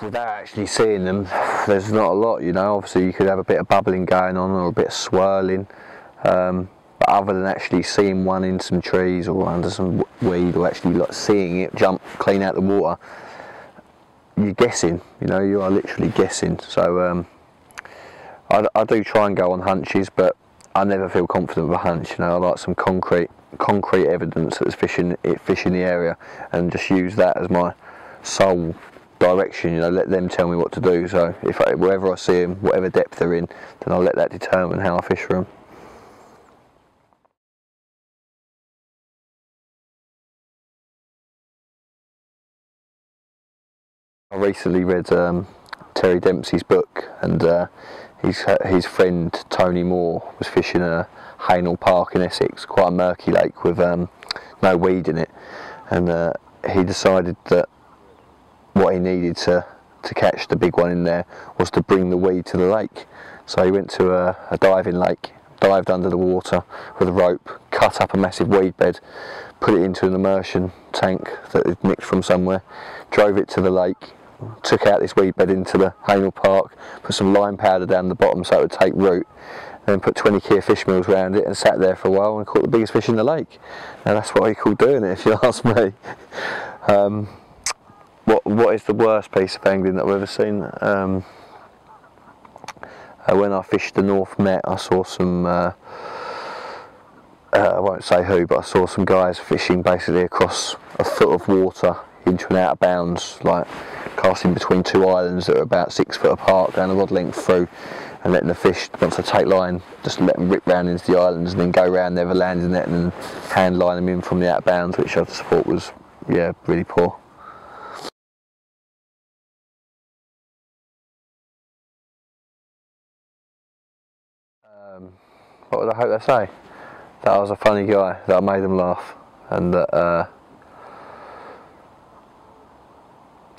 without actually seeing them, there's not a lot, you know. Obviously you could have a bit of bubbling going on or a bit of swirling, but other than actually seeing one in some trees or under some weed, or actually like seeing it jump clean out the water, you're guessing, you know, you are literally guessing. So I do try and go on hunches, but I never feel confident with a hunch, you know. I like some concrete evidence that there's fish in the area, and just use that as my sole direction, you know, let them tell me what to do. So wherever I see them, whatever depth they're in, then I'll let that determine how I fish for them. I recently read Terry Dempsey's book, and his friend Tony Moore was fishing a Haynell Park in Essex, quite a murky lake with no weed in it, and he decided that what he needed to catch the big one in there was to bring the weed to the lake. So he went to a diving lake, dived under the water with a rope, cut up a massive weed bed, put it into an immersion tank that he'd nicked from somewhere, drove it to the lake, took out this weed bed into the Haynell Park, put some lime powder down the bottom so it would take root, then put 20 key fish meals around it and sat there for a while and caught the biggest fish in the lake. Now that's what he called doing it, if you ask me. What is the worst piece of angling that I've ever seen? When I fished the North Met, I saw some, I won't say who, but I saw some guys fishing basically across a foot of water into an out of bounds, like casting between two islands that are about 6 foot apart, going a rod length through, and letting the fish, once they take line, just let them rip round into the islands and then go round, never land in it, and then hand line them in from the out of bounds, which I just thought was, yeah, really poor. What would I hope they say? That I was a funny guy, that I made them laugh, and that,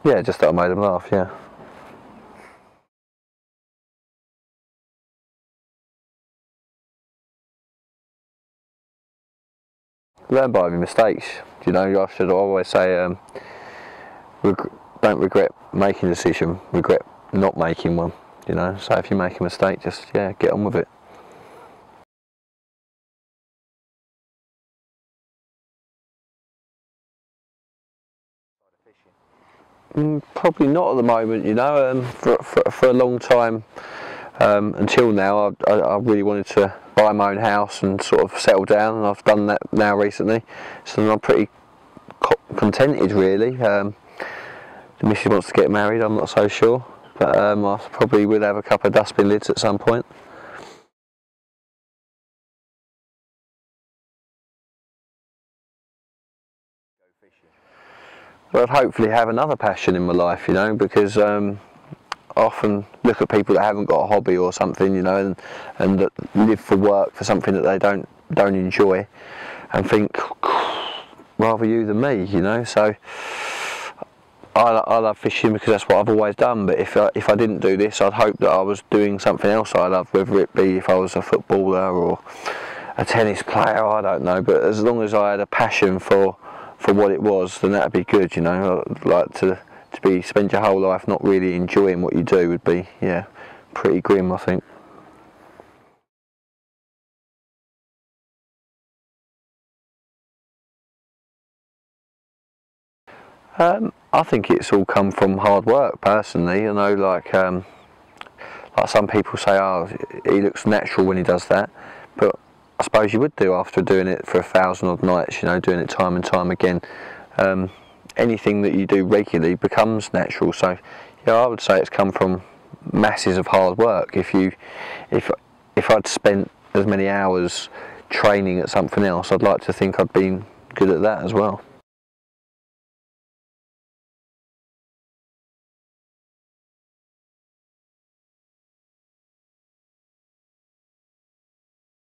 yeah, just that I made them laugh, yeah. Learn by your mistakes, you know. I should always say, don't regret making a decision, regret not making one, you know. So if you make a mistake, just, yeah, get on with it. Probably not at the moment, you know. For a long time, until now, I really wanted to buy my own house and sort of settle down, and I've done that now recently, so I'm pretty contented really. The missus wants to get married, I'm not so sure, but I probably will have a couple of dustbin lids at some point. But I'd hopefully have another passion in my life, you know, because I often look at people that haven't got a hobby or something, you know, and that live for work for something that they don't enjoy, and think, rather you than me, you know. So I love fishing because that's what I've always done, but if I didn't do this, I'd hope that I was doing something else I love, whether it be if I was a footballer or a tennis player, I don't know, but as long as I had a passion for what it was, then that'd be good, you know. Like to spend your whole life not really enjoying what you do would be, yeah, pretty grim, I think. I think it's all come from hard work, personally. You know, like some people say, oh, he looks natural when he does that, but I suppose you would do after doing it for 1,000 odd nights, you know, doing it time and time again. Anything that you do regularly becomes natural. So, yeah, I would say it's come from masses of hard work. If I'd spent as many hours training at something else, I'd like to think I'd been good at that as well.